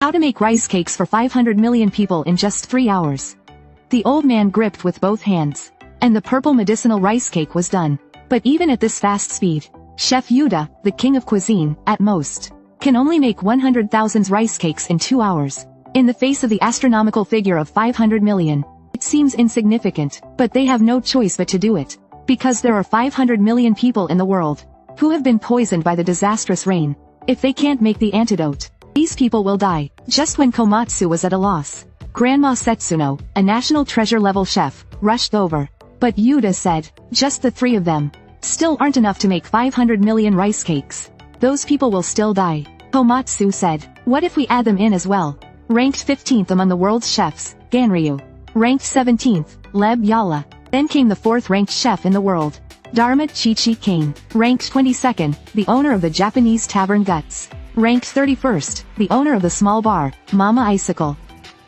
How to make rice cakes for 500 million people in just 3 hours. The old man gripped with both hands, and the purple medicinal rice cake was done. But even at this fast speed, Chef Yuda, the king of cuisine, at most, can only make 100,000 rice cakes in 2 hours. In the face of the astronomical figure of 500 million, it seems insignificant, but they have no choice but to do it. Because there are 500 million people in the world who have been poisoned by the disastrous rain. If they can't make the antidote, these people will die. Just when Komatsu was at a loss, Grandma Setsuno, a national treasure-level chef, rushed over. But Yuda said, just the 3 of them still aren't enough to make 500 million rice cakes. Those people will still die. Komatsu said, what if we add them in as well? Ranked 15th among the world's chefs, Ganryu. Ranked 17th, Leb Yala. Then came the 4th-ranked chef in the world, Darmat Chichi Kane. Ranked 22nd, the owner of the Japanese tavern Guts. Ranked 31st, the owner of the small bar, Mama Icicle.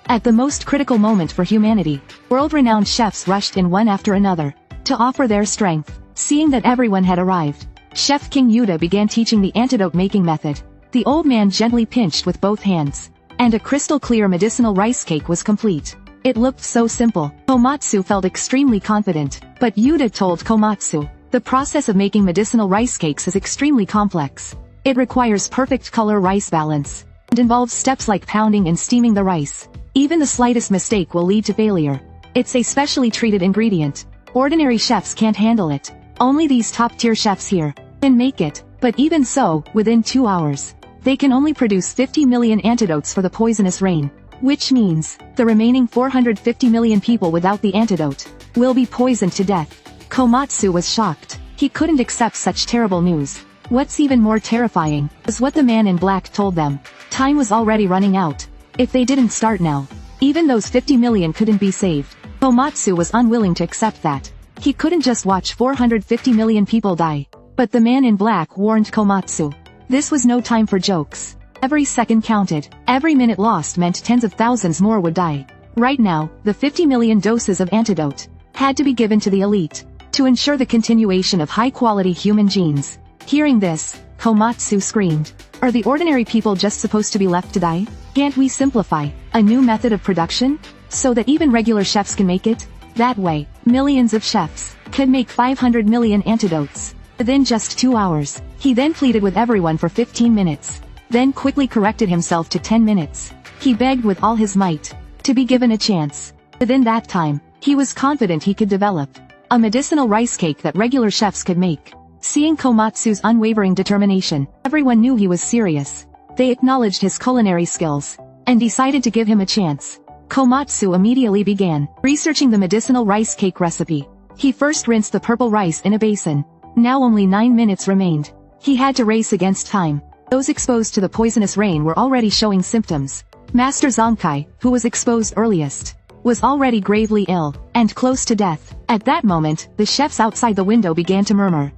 At the most critical moment for humanity, world-renowned chefs rushed in one after another to offer their strength. Seeing that everyone had arrived, Chef King Yuda began teaching the antidote-making method. The old man gently pinched with both hands, and a crystal-clear medicinal rice cake was complete. It looked so simple. Komatsu felt extremely confident, but Yuda told Komatsu, the process of making medicinal rice cakes is extremely complex. It requires perfect color rice balance, and involves steps like pounding and steaming the rice. Even the slightest mistake will lead to failure. It's a specially treated ingredient. Ordinary chefs can't handle it. Only these top-tier chefs here can make it, but even so, within 2 hours, they can only produce 50 million antidotes for the poisonous rain. Which means, the remaining 450 million people without the antidote will be poisoned to death. Komatsu was shocked. He couldn't accept such terrible news. What's even more terrifying is what the man in black told them. Time was already running out. If they didn't start now, even those 50 million couldn't be saved. Komatsu was unwilling to accept that. He couldn't just watch 450 million people die. But the man in black warned Komatsu. This was no time for jokes. Every second counted. Every minute lost meant tens of thousands more would die. Right now, the 50 million doses of antidote had to be given to the elite to ensure the continuation of high-quality human genes. Hearing this, Komatsu screamed. Are the ordinary people just supposed to be left to die? Can't we simplify a new method of production so that even regular chefs can make it? That way, millions of chefs could make 500 million antidotes within just 2 hours. He then pleaded with everyone for 15 minutes, then quickly corrected himself to 10 minutes. He begged with all his might to be given a chance. Within that time, he was confident he could develop a medicinal rice cake that regular chefs could make. Seeing Komatsu's unwavering determination, everyone knew he was serious. They acknowledged his culinary skills and decided to give him a chance. Komatsu immediately began researching the medicinal rice cake recipe. He first rinsed the purple rice in a basin. Now only 9 minutes remained. He had to race against time. Those exposed to the poisonous rain were already showing symptoms. Master Zonkai, who was exposed earliest, was already gravely ill and close to death. At that moment, the chefs outside the window began to murmur.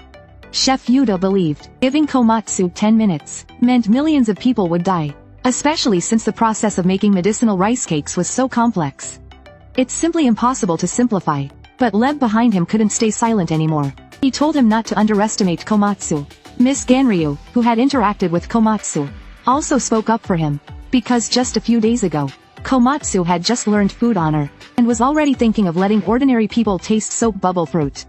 Chef Yuda believed giving Komatsu 10 minutes meant millions of people would die, especially since the process of making medicinal rice cakes was so complex. It's simply impossible to simplify. But Leb behind him couldn't stay silent anymore. He told him not to underestimate Komatsu. Miss Ganryu, who had interacted with Komatsu, also spoke up for him, because just a few days ago, Komatsu had just learned food honor, and was already thinking of letting ordinary people taste soap bubble fruit.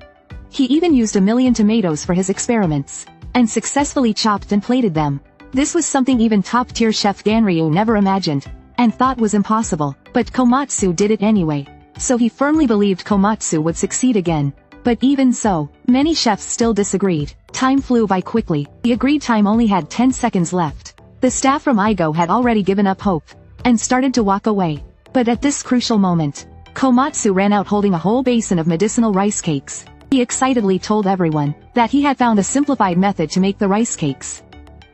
He even used 1 million tomatoes for his experiments, and successfully chopped and plated them. This was something even top-tier chef Ganryu never imagined, and thought was impossible, but Komatsu did it anyway. So he firmly believed Komatsu would succeed again. But even so, many chefs still disagreed. Time flew by quickly. The agreed time only had 10 seconds left. The staff from Igo had already given up hope, and started to walk away. But at this crucial moment, Komatsu ran out holding a whole basin of medicinal rice cakes. He excitedly told everyone that he had found a simplified method to make the rice cakes.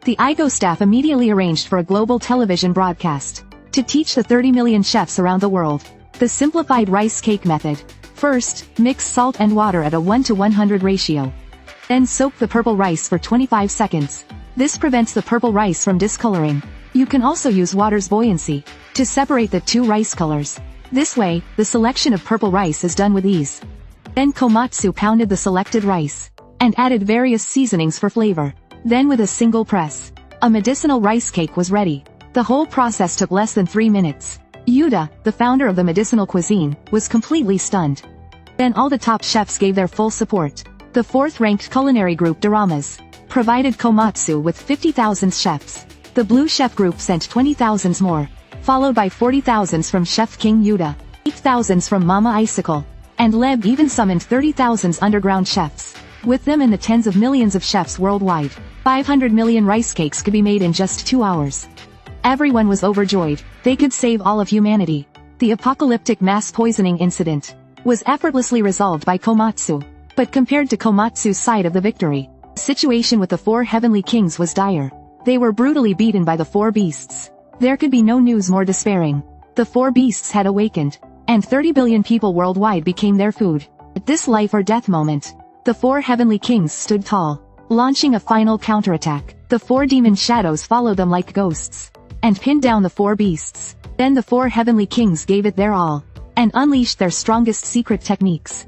The Igo staff immediately arranged for a global television broadcast to teach the 30 million chefs around the world the simplified rice cake method. First, mix salt and water at a 1:100 ratio. Then soak the purple rice for 25 seconds. This prevents the purple rice from discoloring. You can also use water's buoyancy to separate the two rice colors. This way, the selection of purple rice is done with ease. Then Komatsu pounded the selected rice and added various seasonings for flavor. Then with a single press, a medicinal rice cake was ready. The whole process took less than 3 minutes. Yuta, the founder of the medicinal cuisine, was completely stunned. Then all the top chefs gave their full support. The fourth-ranked culinary group Doramas provided Komatsu with 50,000 chefs. The blue chef group sent 20,000 more, followed by 40,000 from Chef King Yuta, 8,000 from Mama Icicle, and Leb even summoned 30,000 underground chefs. With them and the tens of millions of chefs worldwide, 500 million rice cakes could be made in just 2 hours. Everyone was overjoyed. They could save all of humanity. The apocalyptic mass poisoning incident was effortlessly resolved by Komatsu. But compared to Komatsu's side of the victory, the situation with the 4 heavenly kings was dire. They were brutally beaten by the 4 beasts. There could be no news more despairing. The 4 beasts had awakened, and 30 billion people worldwide became their food. At this life or death moment, the 4 heavenly kings stood tall, launching a final counterattack. The 4 demon shadows followed them like ghosts, and pinned down the 4 beasts. Then the 4 heavenly kings gave it their all, and unleashed their strongest secret techniques.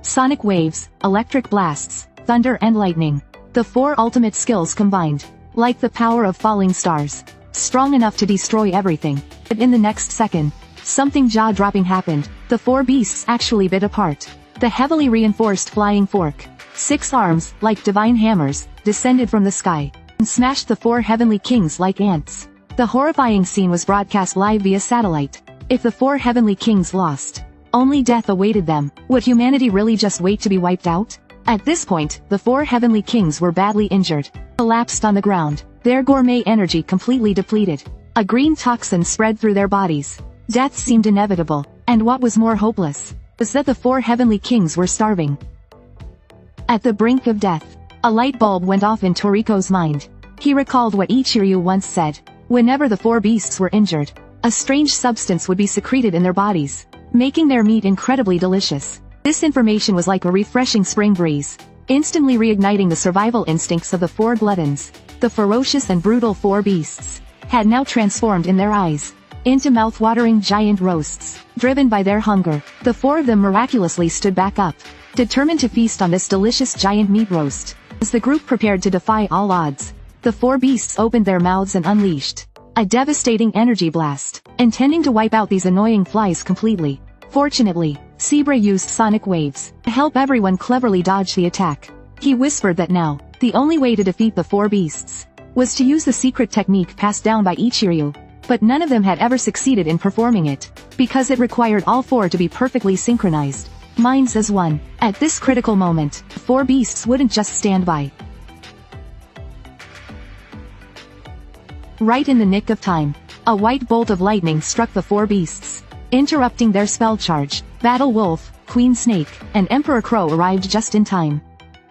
Sonic waves, electric blasts, thunder and lightning. The 4 ultimate skills combined, like the power of falling stars, strong enough to destroy everything. But in the next second, something jaw-dropping happened. The 4 beasts actually bit apart. The heavily reinforced flying fork, 6 arms, like divine hammers, descended from the sky, and smashed the 4 heavenly kings like ants. The horrifying scene was broadcast live via satellite. If the 4 heavenly kings lost, only death awaited them. Would humanity really just wait to be wiped out? At this point, the 4 heavenly kings were badly injured, collapsed on the ground, their gourmet energy completely depleted. A green toxin spread through their bodies. Death seemed inevitable, and what was more hopeless was that the 4 heavenly kings were starving. At the brink of death, a light bulb went off in Toriko's mind. He recalled what Ichiryu once said. Whenever the 4 beasts were injured, a strange substance would be secreted in their bodies, making their meat incredibly delicious. This information was like a refreshing spring breeze, instantly reigniting the survival instincts of the 4 gluttons. The ferocious and brutal 4 beasts had now transformed in their eyes into mouth-watering giant roasts. Driven by their hunger, the 4 of them miraculously stood back up, determined to feast on this delicious giant meat roast. As the group prepared to defy all odds, the 4 beasts opened their mouths and unleashed a devastating energy blast, intending to wipe out these annoying flies completely. Fortunately, Sabre used sonic waves to help everyone cleverly dodge the attack. He whispered that now, the only way to defeat the 4 beasts was to use the secret technique passed down by Ichiryu. But none of them had ever succeeded in performing it, because it required all 4 to be perfectly synchronized, minds as one. At this critical moment, the 4 beasts wouldn't just stand by. Right in the nick of time, a white bolt of lightning struck the 4 beasts, interrupting their spell charge. Battle Wolf, Queen Snake, and Emperor Crow arrived just in time,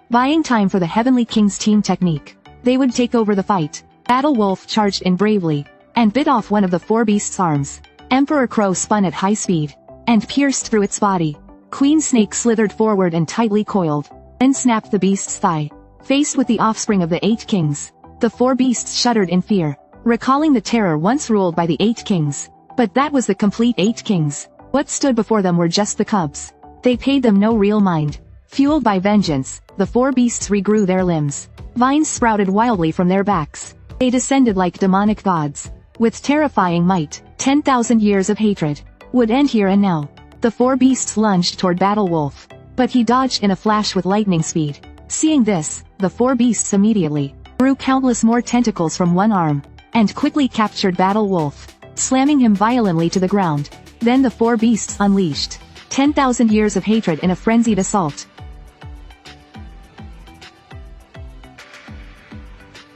buying time for the Heavenly King's team technique. They would take over the fight. Battle Wolf charged in bravely, and bit off one of the 4 beasts' arms. Emperor Crow spun at high speed, and pierced through its body. Queen Snake slithered forward and tightly coiled, then snapped the beast's thigh. Faced with the offspring of the 8 kings, the 4 beasts shuddered in fear, recalling the terror once ruled by the 8 kings. But that was the complete 8 kings. What stood before them were just the cubs. They paid them no real mind. Fueled by vengeance, the 4 beasts regrew their limbs. Vines sprouted wildly from their backs. They descended like demonic gods. With terrifying might, 10,000 years of hatred would end here and now. The 4 beasts lunged toward Battle Wolf, but he dodged in a flash with lightning speed. Seeing this, the 4 beasts immediately grew countless more tentacles from one arm, and quickly captured Battle Wolf, slamming him violently to the ground. Then the 4 beasts unleashed 10,000 years of hatred in a frenzied assault.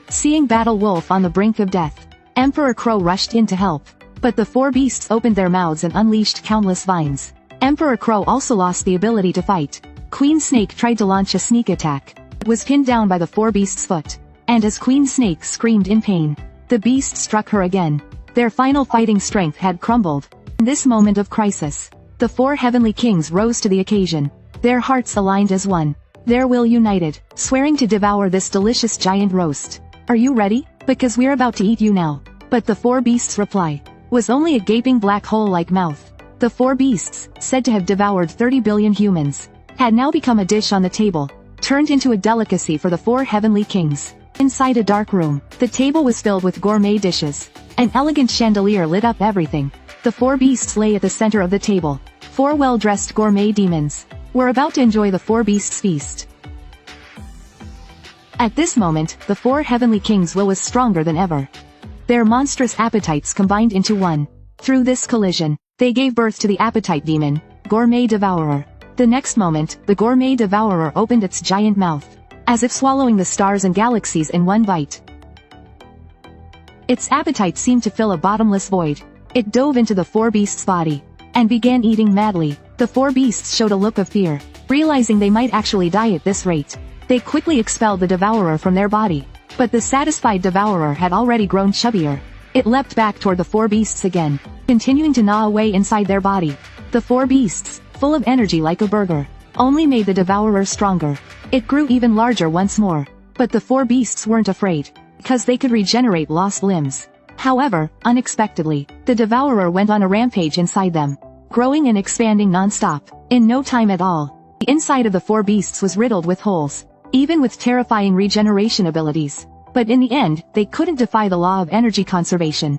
Seeing Battle Wolf on the brink of death, Emperor Crow rushed in to help, but the 4 beasts opened their mouths and unleashed countless vines. Emperor Crow also lost the ability to fight. Queen Snake tried to launch a sneak attack, but was pinned down by the 4 beasts' foot, and as Queen Snake screamed in pain, the beast struck her again. Their final fighting strength had crumbled. In this moment of crisis, the 4 heavenly kings rose to the occasion, their hearts aligned as one, their will united, swearing to devour this delicious giant roast. Are you ready? Because we're about to eat you now. But the 4 beasts' reply was only a gaping black hole-like mouth. The 4 beasts, said to have devoured 30 billion humans, had now become a dish on the table, turned into a delicacy for the 4 heavenly kings. Inside a dark room, the table was filled with gourmet dishes. An elegant chandelier lit up everything. The 4 beasts lay at the center of the table. 4 well-dressed gourmet demons were about to enjoy the 4 beasts' feast. At this moment, the 4 heavenly kings' will was stronger than ever. Their monstrous appetites combined into one. Through this collision, they gave birth to the appetite demon, Gourmet Devourer. The next moment, the Gourmet Devourer opened its giant mouth, as if swallowing the stars and galaxies in one bite. Its appetite seemed to fill a bottomless void. It dove into the 4 beasts' body, and began eating madly. The 4 beasts showed a look of fear, realizing they might actually die at this rate. They quickly expelled the devourer from their body. But the satisfied devourer had already grown chubbier. It leapt back toward the 4 beasts again, continuing to gnaw away inside their body. The 4 beasts, full of energy like a burger, only made the devourer stronger. It grew even larger once more. But the 4 beasts weren't afraid, because they could regenerate lost limbs. However, unexpectedly, the devourer went on a rampage inside them, growing and expanding non-stop. In no time at all, the inside of the 4 beasts was riddled with holes, even with terrifying regeneration abilities. But in the end, they couldn't defy the law of energy conservation.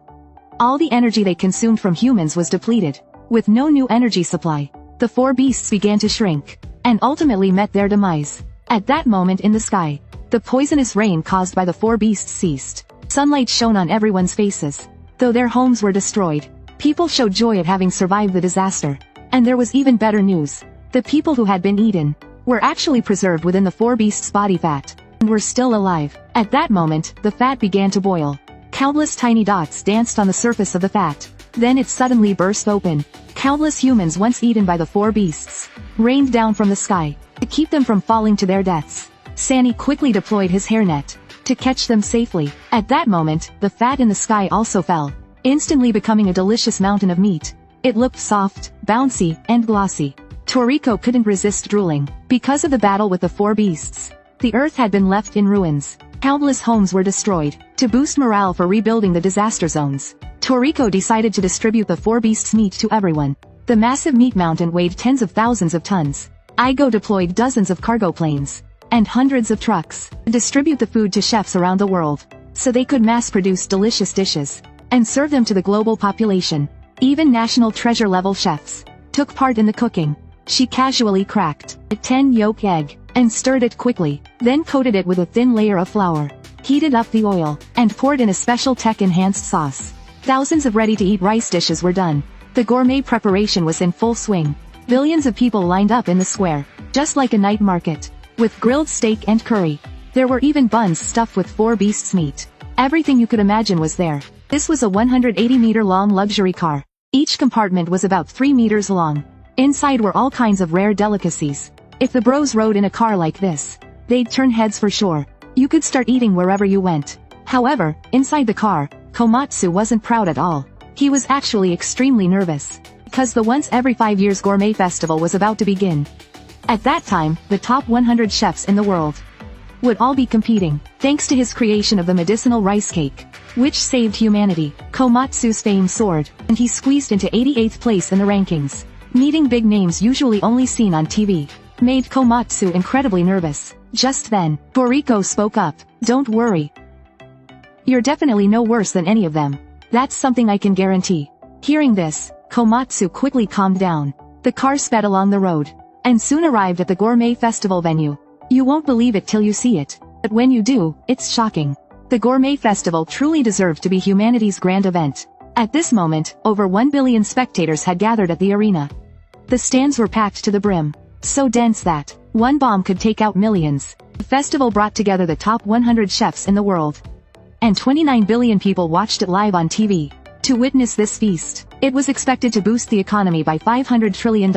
All the energy they consumed from humans was depleted. With no new energy supply, the 4 beasts began to shrink, and ultimately met their demise. At that moment in the sky, the poisonous rain caused by the 4 beasts ceased. Sunlight shone on everyone's faces. Though their homes were destroyed, people showed joy at having survived the disaster. And there was even better news. The people who had been eaten were actually preserved within the 4 beasts' body fat, and were still alive. At that moment, the fat began to boil. Countless tiny dots danced on the surface of the fat. Then it suddenly burst open. Countless humans once eaten by the 4 beasts rained down from the sky, to keep them from falling to their deaths. Sani quickly deployed his hairnet to catch them safely. At that moment, the fat in the sky also fell, instantly becoming a delicious mountain of meat. It looked soft, bouncy, and glossy. Toriko couldn't resist drooling. Because of the battle with the 4 beasts, the earth had been left in ruins. Countless homes were destroyed. To boost morale for rebuilding the disaster zones, Toriko decided to distribute the 4 beasts' meat to everyone. The massive meat mountain weighed tens of thousands of tons. Igo deployed dozens of cargo planes and hundreds of trucks to distribute the food to chefs around the world, so they could mass-produce delicious dishes and serve them to the global population. Even national treasure-level chefs took part in the cooking. She casually cracked a 10-yolk egg and stirred it quickly, then coated it with a thin layer of flour, heated up the oil, and poured in a special tech-enhanced sauce. Thousands of ready-to-eat rice dishes were done. The gourmet preparation was in full swing. Billions of people lined up in the square, just like a night market, with grilled steak and curry. There were even buns stuffed with 4 beasts' meat. Everything you could imagine was there. This was a 180-meter-long luxury car. Each compartment was about 3 meters long. Inside were all kinds of rare delicacies. If the bros rode in a car like this, they'd turn heads for sure. You could start eating wherever you went. However, inside the car, Komatsu wasn't proud at all. He was actually extremely nervous, because the once every 5 years gourmet festival was about to begin. At that time, the top 100 chefs in the world would all be competing, thanks to his creation of the medicinal rice cake, which saved humanity. Komatsu's fame soared, and he squeezed into 88th place in the rankings. Meeting big names usually only seen on TV made Komatsu incredibly nervous. Just then, Toriko spoke up. "Don't worry. You're definitely no worse than any of them. That's something I can guarantee." Hearing this, Komatsu quickly calmed down. The car sped along the road, and soon arrived at the gourmet festival venue. You won't believe it till you see it, but when you do, it's shocking. The gourmet festival truly deserved to be humanity's grand event. At this moment, over 1 billion spectators had gathered at the arena. The stands were packed to the brim, so dense that one bomb could take out millions. The festival brought together the top 100 chefs in the world, and 29 billion people watched it live on TV. To witness this feast, it was expected to boost the economy by $500 trillion.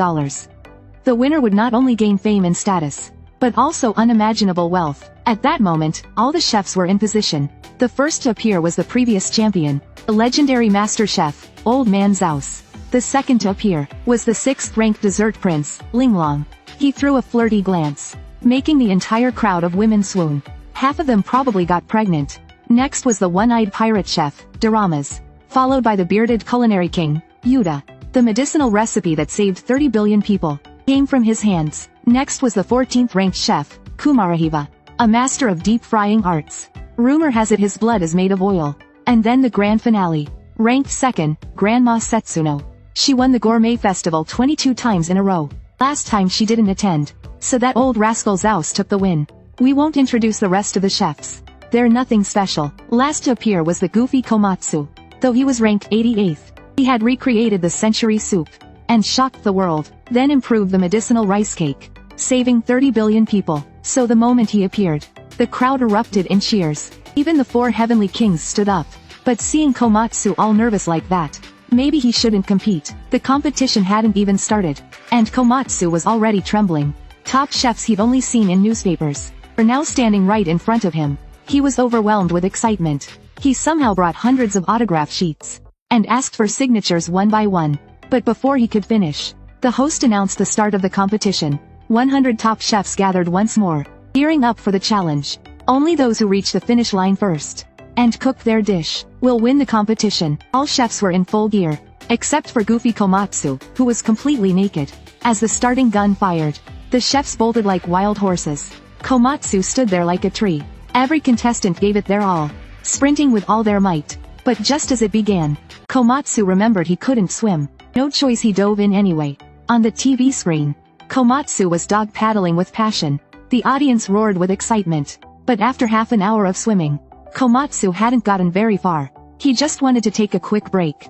The winner would not only gain fame and status, but also unimaginable wealth. At that moment, all the chefs were in position. The first to appear was the previous champion, the legendary master chef, Old Man Zaus. The second to appear was the 6th-ranked dessert prince, Linglong. He threw a flirty glance, making the entire crowd of women swoon. Half of them probably got pregnant. Next was the one-eyed pirate chef, Doramas, followed by the bearded culinary king, Yuta. The medicinal recipe that saved 30 billion people came from his hands. Next was the 14th ranked chef, Kumarahiva, a master of deep frying arts. Rumor has it his blood is made of oil. And then the grand finale. Ranked second, Grandma Setsuno. She won the Gourmet Festival 22 times in a row. Last time she didn't attend. So that old rascal Zaus took the win. We won't introduce the rest of the chefs. They're nothing special. Last to appear was the goofy Komatsu. Though he was ranked 88th, he had recreated the century soup. And shocked the world. Then improved the medicinal rice cake. Saving 30 billion people. So the moment he appeared, the crowd erupted in cheers. Even the 4 heavenly kings stood up. But seeing Komatsu all nervous like that, maybe he shouldn't compete. The competition hadn't even started. And Komatsu was already trembling. Top chefs he'd only seen in newspapers were now standing right in front of him. He was overwhelmed with excitement. He somehow brought hundreds of autograph sheets and asked for signatures one by one. But before he could finish, the host announced the start of the competition. 100 top chefs gathered once more, gearing up for the challenge. Only those who reach the finish line first and cook their dish will win the competition. All chefs were in full gear, except for Goofy Komatsu, who was completely naked. As the starting gun fired, the chefs bolted like wild horses. Komatsu stood there like a tree. Every contestant gave it their all, sprinting with all their might. But just as it began, Komatsu remembered he couldn't swim. No choice, he dove in anyway. On the TV screen, Komatsu was dog paddling with passion. The audience roared with excitement. But after half an hour of swimming, Komatsu hadn't gotten very far. He just wanted to take a quick break.